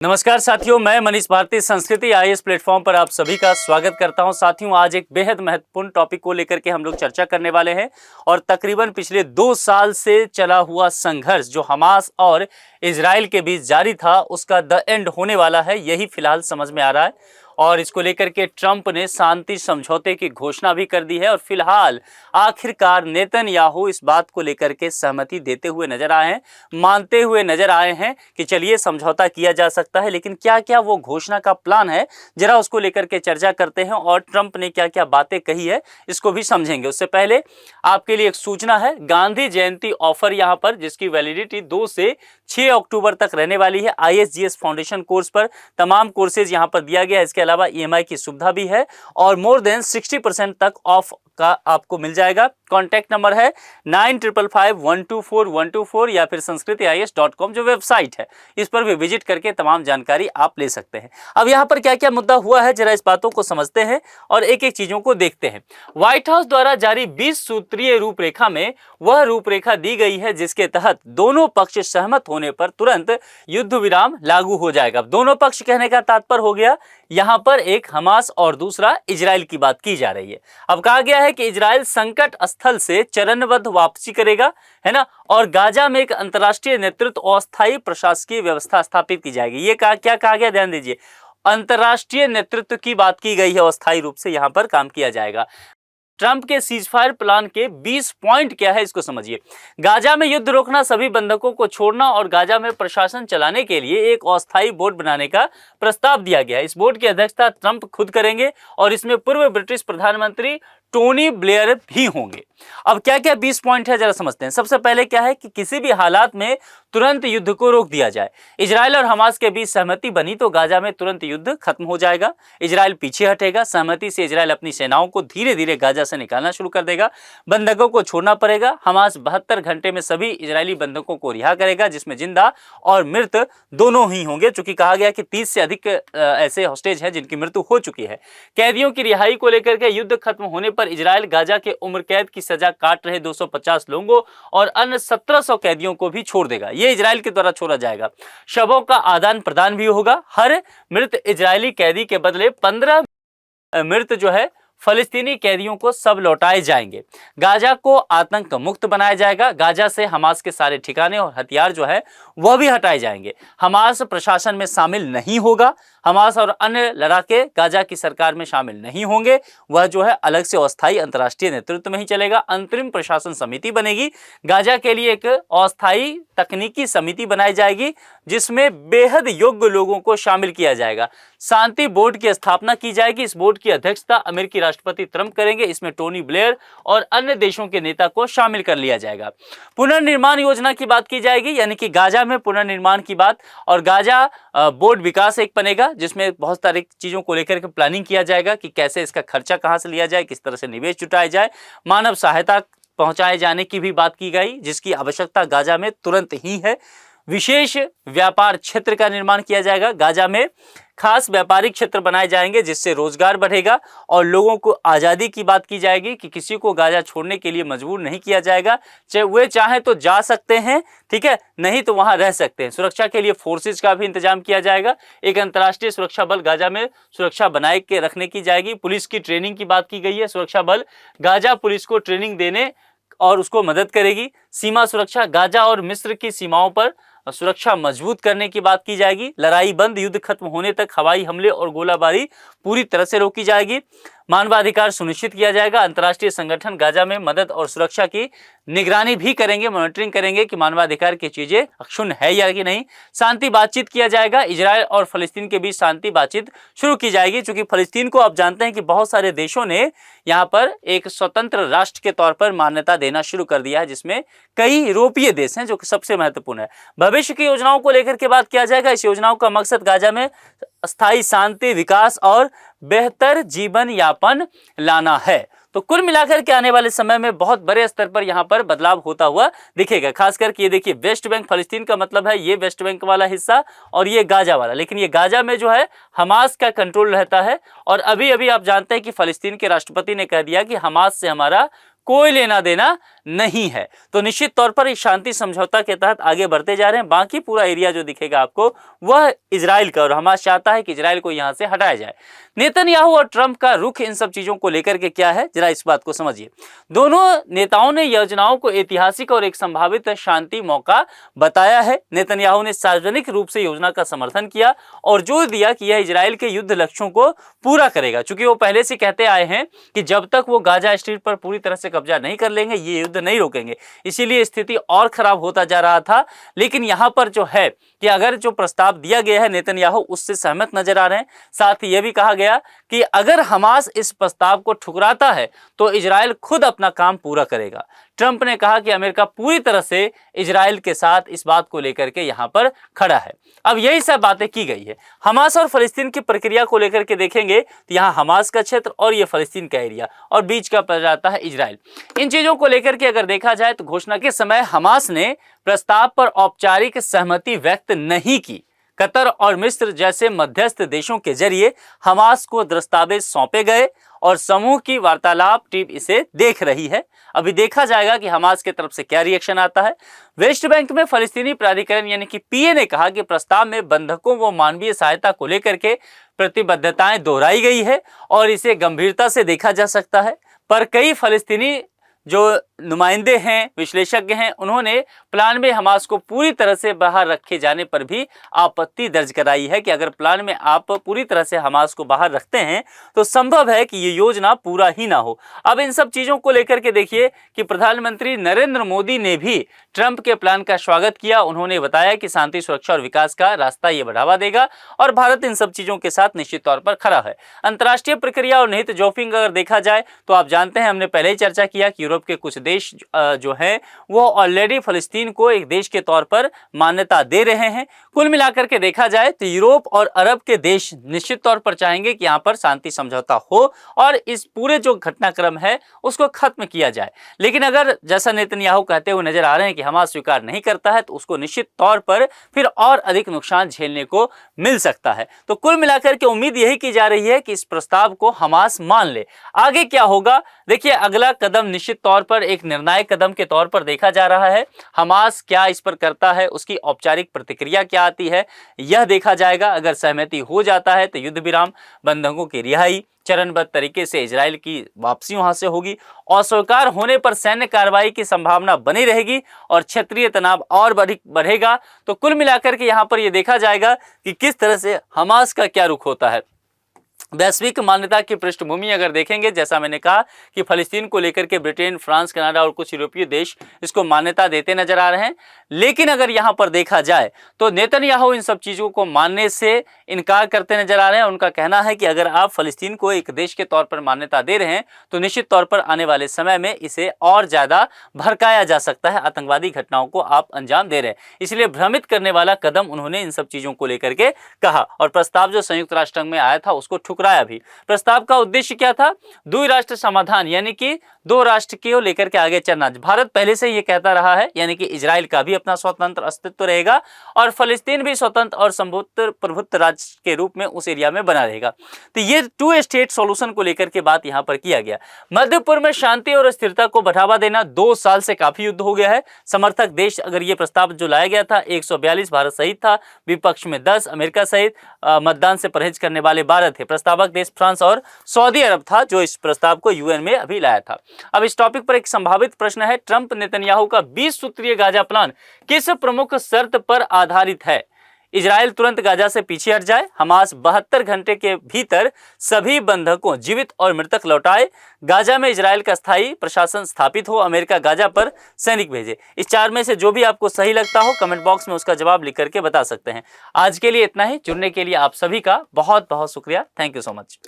नमस्कार साथियों, मैं मनीष भारती संस्कृति आईएएस प्लेटफॉर्म पर आप सभी का स्वागत करता हूं। साथियों, आज एक बेहद महत्वपूर्ण टॉपिक को लेकर के हम लोग चर्चा करने वाले हैं और तकरीबन पिछले 2 साल से चला हुआ संघर्ष जो हमास और इजराइल के बीच जारी था, उसका द एंड होने वाला है, यही फिलहाल समझ में आ रहा है। और इसको लेकर के ट्रंप ने शांति समझौते की घोषणा भी कर दी है और फिलहाल आखिरकार नेतन्याहू इस बात को लेकर के सहमति देते हुए नजर आए हैं, मानते हुए नजर आए हैं कि चलिए समझौता किया जा सकता है। लेकिन क्या क्या वो घोषणा का प्लान है, जरा उसको लेकर के चर्चा करते हैं और ट्रंप ने क्या क्या बातें कही है इसको भी समझेंगे। उससे पहले आपके लिए एक सूचना है, गांधी जयंती ऑफर यहाँ पर जिसकी वैलिडिटी 2 से 6 अक्टूबर तक रहने वाली है। ISGS फाउंडेशन कोर्स पर तमाम कोर्सेज यहाँ पर दिया गया है। इसके अलावा EMI की सुविधा भी है और मोर देन 60% तक ऑफ का आपको मिल जाएगा। कॉन्टैक्ट नंबर है 955124 या फिर sanskritis.com जो वेबसाइट है, इस पर भी विजिट करके तमाम जानकारी आप ले सकते हैं। अब यहाँ पर क्या क्या मुद्दा हुआ है, जरा इस बातों को समझते हैं और एक एक चीजों को देखते हैं। व्हाइट हाउस द्वारा जारी 20 सूत्रीय रूपरेखा में वह रूपरेखा दी गई है जिसके तहत दोनों पक्ष सहमत होने पर तुरंत युद्ध विराम लागू हो जाएगा। दोनों पक्ष कहने का तात्पर्य हो गया, यहां पर एक हमास और दूसरा इजराइल की बात की जा रही है। अब कहा गया है कि इजराइल संकट स्थल से चरणबद्ध वापसी करेगा, है ना, और गाजा में एक अंतर्राष्ट्रीय नेतृत्व और अस्थायी प्रशासकीय व्यवस्था स्थापित की जाएगी। ये क्या कहा गया, ध्यान दीजिए, अंतर्राष्ट्रीय नेतृत्व की बात की गई है, अस्थायी रूप से यहां पर काम किया जाएगा। ट्रंप के सीजफायर प्लान के 20 पॉइंट क्या है इसको समझिए। गाजा में युद्ध रोकना, सभी बंधकों को छोड़ना और गाजा में प्रशासन चलाने के लिए एक अस्थायी बोर्ड बनाने का प्रस्ताव दिया गया है। इस बोर्ड की अध्यक्षता ट्रंप खुद करेंगे और इसमें पूर्व ब्रिटिश प्रधानमंत्री टोनी ब्लेयर भी होंगे। अब क्या क्या 20 पॉइंट है जरा समझते हैं। सबसे पहले क्या है कि किसी भी हालात में तुरंत युद्ध को रोक दिया जाए। इजराइल और हमास के बीच सहमति बनी तो गाजा में तुरंत युद्ध खत्म हो जाएगा, इजराइल पीछे हटेगा। सहमति से इजराइल अपनी सेनाओं को धीरे धीरे गाजा से निकालना शुरू कर देगा। बंधकों को छोड़ना पड़ेगा। हमास 72 घंटे में सभी इजरायली बंधकों को रिहा करेगा, जिसमें जिंदा और मृत दोनों ही होंगे, चूंकि कहा गया कि 30 से अधिक ऐसे हॉस्टेज हैं जिनकी मृत्यु हो चुकी है। कैदियों की रिहाई को लेकर के युद्ध खत्म होने पर इजराइल गाजा के उम्र कैद की सजा काट रहे 250 लोगों और अन्य 1700 कैदियों को भी छोड़ देगा। ये इजराइल के द्वारा छोड़ा जाएगा। शवों का आदान प्रदान भी होगा। हर मृत इजरायली कैदी के बदले 15 मृत जो है फलस्तीनी कैदियों को सब लौटाए जाएंगे। गाजा को आतंक मुक्त बनाया जाएगा। गाजा से हमास के सारे ठिकाने और हथियार जो है वह भी हटाए जाएंगे। हमास प्रशासन में शामिल नहीं होगा। हमास और अन्य लड़ाके गाजा की सरकार में शामिल नहीं होंगे। वह जो है अलग से अस्थायी अंतर्राष्ट्रीय नेतृत्व में ही चलेगा। अंतरिम प्रशासन समिति बनेगी। गाजा के लिए एक अस्थायी तकनीकी समिति बनाई जाएगी जिसमें बेहद योग्य लोगों को शामिल किया जाएगा। शांति बोर्ड की स्थापना की जाएगी। इस बोर्ड की अध्यक्षता अमेरिकी राष्ट्रपति ट्रंप करेंगे। इसमें टोनी ब्लेयर और अन्य देशों के नेता को शामिल कर लिया जाएगा। पुनर्निर्माण योजना की बात की जाएगी, यानी कि गाजा में पुनर्निर्माण की बात, और गाजा बोर्ड विकास एक बनेगा जिसमें बहुत सारी चीजों को लेकर के प्लानिंग किया जाएगा कि कैसे इसका खर्चा कहां से लिया जाए, किस तरह से निवेश जुटाया जाए। मानव सहायता पहुंचाए जाने की भी बात की गई जिसकी आवश्यकता गाजा में तुरंत ही है। विशेष व्यापार क्षेत्र का निर्माण किया जाएगा। गाजा में खास व्यापारिक क्षेत्र बनाए जाएंगे जिससे रोजगार बढ़ेगा और लोगों को आज़ादी की बात की जाएगी कि किसी को गाजा छोड़ने के लिए मजबूर नहीं किया जाएगा। वे चाहे तो जा सकते हैं, ठीक है, नहीं तो वहां रह सकते हैं। सुरक्षा के लिए फोर्सेज का भी इंतजाम किया जाएगा। एक अंतर्राष्ट्रीय सुरक्षा बल गाजा में सुरक्षा बनाए के रखने की जाएगी। पुलिस की ट्रेनिंग की बात की गई है। सुरक्षा बल गाजा पुलिस को ट्रेनिंग देने और उसको मदद करेगी। सीमा सुरक्षा, गाजा और मिस्र की सीमाओं पर सुरक्षा मजबूत करने की बात की जाएगी। लड़ाई बंद, युद्ध खत्म होने तक हवाई हमले और गोलाबारी पूरी तरह से रोकी जाएगी। मानवाधिकार सुनिश्चित किया जाएगा। अंतर्राष्ट्रीय संगठन गाजा में मदद और सुरक्षा की निगरानी भी करेंगे, मॉनिटरिंग करेंगे कि मानवाधिकार की चीजें अक्षुण्ण है या कि नहीं। शांति बातचीत किया जाएगा। इजराइल और फलस्तीन के बीच शांति बातचीत शुरू की जाएगी, क्योंकि फलस्तीन को आप जानते हैं कि बहुत सारे देशों ने यहाँ पर एक स्वतंत्र राष्ट्र के तौर पर मान्यता देना शुरू कर दिया है, जिसमें कई यूरोपीय देश हैं जो कि सबसे महत्वपूर्ण है। भविष्य की योजनाओं को लेकर के बात किया जाएगा। इस योजनाओं का मकसद गाजा में स्थायी शांति, विकास और बेहतर जीवन यापन लाना है। तो कुल मिलाकर के आने वाले समय में बहुत बड़े स्तर पर यहाँ पर बदलाव होता हुआ दिखेगा। खास करके ये देखिए, वेस्ट बैंक फलस्तीन का मतलब है ये वेस्ट बैंक वाला हिस्सा और ये गाजा वाला, लेकिन ये गाजा में जो है हमास का कंट्रोल रहता है। और अभी अभी आप जानते हैं कि फलस्तीन के राष्ट्रपति ने कह दिया कि हमास से हमारा कोई लेना देना नहीं है। तो निश्चित तौर पर इस शांति समझौता के तहत आगे बढ़ते जा रहे हैं। बाकी पूरा एरिया जो दिखेगा आपको वह इजराइल का, और हमास चाहता है कि इजराइल को यहां से हटाया जाए। नेतन्याहू और ट्रंप का रुख इन सब चीजों को लेकर के क्या है, जरा इस बात को समझिए। दोनों नेताओं ने योजनाओं को ऐतिहासिक और एक संभावित शांति मौका बताया है। नेतन्याहू ने सार्वजनिक रूप से योजना का समर्थन किया और जोर दिया कि यह इजराइल के युद्ध लक्ष्यों को पूरा करेगा, क्योंकि वो पहले से कहते आए हैं कि जब तक वो गाजा स्ट्रिप पर पूरी तरह से कब्जा नहीं कर लेंगे ये युद्ध नहीं रोकेंगे। इसीलिए स्थिति और खराब होता जा रहा था। लेकिन यहां पर जो है कि अगर जो प्रस्ताव दिया गया है नेतन्याहू उससे सहमत नजर आ रहे हैं। साथ ही यह भी कहा गया कि अगर हमास इस प्रस्ताव को ठुकराता है तो इजराइल खुद अपना काम पूरा करेगा। ट्रंप ने कहा कि अमेरिका पूरी तरह से इजराइल के साथ इस बात को लेकर के यहां पर खड़ा है। अब यही सब बातें की गई है। हमास और फलस्तीन की प्रक्रिया को लेकर के देखेंगे तो यहाँ हमास का क्षेत्र और ये फलस्तीन का एरिया और बीच का पड़ जाता है इजराइल। इन चीजों को लेकर के अगर देखा जाए तो घोषणा के समय हमास ने प्रस्ताव पर औपचारिक सहमति व्यक्त नहीं की। कतर और मिस्र जैसे मध्यस्थ देशों के जरिए हमास को दस्तावेज सौंपे गए और समूह की वार्तालाप टीम इसे देख रही है। अभी देखा जाएगा कि हमास की तरफ से क्या रिएक्शन आता है। वेस्ट बैंक में फलस्तीनी प्राधिकरण यानी कि पीए ने कहा कि प्रस्ताव में बंधकों व मानवीय सहायता को लेकर के प्रतिबद्धताएं दोहराई गई है और इसे गंभीरता से देखा जा सकता है। पर कई फलस्तीनी जो नुमाइंदे हैं, विश्लेषज्ञ हैं, उन्होंने प्लान में हमास को पूरी तरह से बाहर रखे जाने पर भी आपत्ति दर्ज कराई है कि अगर प्लान में आप पूरी तरह से हमास को बाहर रखते हैं तो संभव है कि ये योजना पूरा ही ना हो। अब इन सब चीज़ों को लेकर के देखिए कि प्रधानमंत्री नरेंद्र मोदी ने भी ट्रंप के प्लान का स्वागत किया। उन्होंने बताया कि शांति, सुरक्षा और विकास का रास्ता ये बढ़ावा देगा और भारत इन सब चीज़ों के साथ निश्चित तौर पर खड़ा है। अंतर्राष्ट्रीय प्रक्रिया और निहित जोखिम अगर देखा जाए तो आप जानते हैं, हमने पहले ही चर्चा किया कि यूरोप के कुछ देश जो हैं वो ऑलरेडी फलस्तीन को एक देश के तौर पर मान्यता दे रहे हैं। कुल मिलाकर के देखा जाए तो यूरोप और अरब के देश निश्चित तौर पर चाहेंगे कि यहाँ पर शांति समझौता हो और इस पूरे जो घटनाक्रम है उसको खत्म किया जाए। लेकिन अगर जैसा नेतन्याहू कहते हुए नजर आ रहे हैं कि हमास स्वीकार नहीं करता है तो उसको निश्चित तौर पर फिर और अधिक नुकसान झेलने को मिल सकता है। तो कुल मिलाकर के उम्मीद यही की जा रही है कि इस प्रस्ताव को हमास मान ले। आगे क्या होगा, देखिए अगला कदम निश्चित तौर पर एक निर्णायक कदम के तौर पर देखा जा रहा है। हमास क्या इस पर करता है, उसकी औपचारिक प्रतिक्रिया क्या आती है, यह देखा जाएगा। अगर सहमति हो जाता है तो युद्ध विराम, बंधकों की रिहाई, चरणबद्ध तरीके से इजराइल की वापसी वहां से होगी। अस्वीकार होने पर सैन्य कार्रवाई की संभावना बनी रहेगी और क्षेत्रीय तनाव और बढ़ेगा। तो कुल मिलाकर के यहाँ पर यह देखा जाएगा कि किस तरह से हमास का क्या रुख होता है। वैश्विक मान्यता की पृष्ठभूमि अगर देखेंगे, जैसा मैंने कहा कि फलस्तीन को लेकर के ब्रिटेन, फ्रांस, कनाडा और कुछ यूरोपीय देश इसको मान्यता देते नजर आ रहे हैं। लेकिन अगर यहाँ पर देखा जाए तो नेतन्याहू इन सब चीज़ों को मानने से इनकार करते नजर आ रहे हैं। उनका कहना है कि अगर आप फलस्तीन को एक देश के तौर पर मान्यता दे रहे हैं तो निश्चित तौर पर आने वाले समय में इसे और ज़्यादा भड़काया जा सकता है, आतंकवादी घटनाओं को आप अंजाम दे रहे हैं। इसलिए भ्रमित करने वाला कदम उन्होंने इन सब चीज़ों को लेकर के कहा। और प्रस्ताव जो संयुक्त राष्ट्र में आया था उसको ठुकराया भी। प्रस्ताव का उद्देश्य क्या था? द्विराष्ट्र समाधान, यानी कि दो राष्ट्र को लेकर के आगे चलना। भारत पहले से ये कहता रहा है, यानी कि इजराइल का भी अपना स्वतंत्र अस्तित्व रहेगा और फलस्तीन भी स्वतंत्र और प्रभुत्व राज्य के रूप में उस एरिया में बना रहेगा। तो ये 2 स्टेट सॉल्यूशन को लेकर के बात यहां पर किया गया। मध्य पूर्व में शांति और स्थिरता को बढ़ावा देना, 2 साल से काफी युद्ध हो गया है। समर्थक देश अगर ये प्रस्ताव जो लाया गया था 142, भारत सहित था, विपक्ष में 10, अमेरिका सहित मतदान से परहेज करने वाले 12 थे। प्रस्तावक देश फ्रांस और सऊदी अरब था जो इस प्रस्ताव को यूएन में अभी लाया था। अब इस टॉपिक पर एक संभावित प्रश्न है, ट्रंप नेतन्याहू का 20 सूत्रीय गाजा प्लान किस प्रमुख शर्त पर आधारित है? इजराइल तुरंत गाजा से पीछे हट जाए, हमास 72 घंटे के भीतर सभी बंधकों जीवित और मृतक लौटाए, गाजा में इजराइल का स्थायी प्रशासन स्थापित हो, अमेरिका गाजा पर सैनिक भेजे। इस 4 में से जो भी आपको सही लगता हो कमेंट बॉक्स में उसका जवाब लिख करके बता सकते हैं। आज के लिए इतना ही। जुड़ने के लिए आप सभी का बहुत बहुत शुक्रिया। Thank you so much.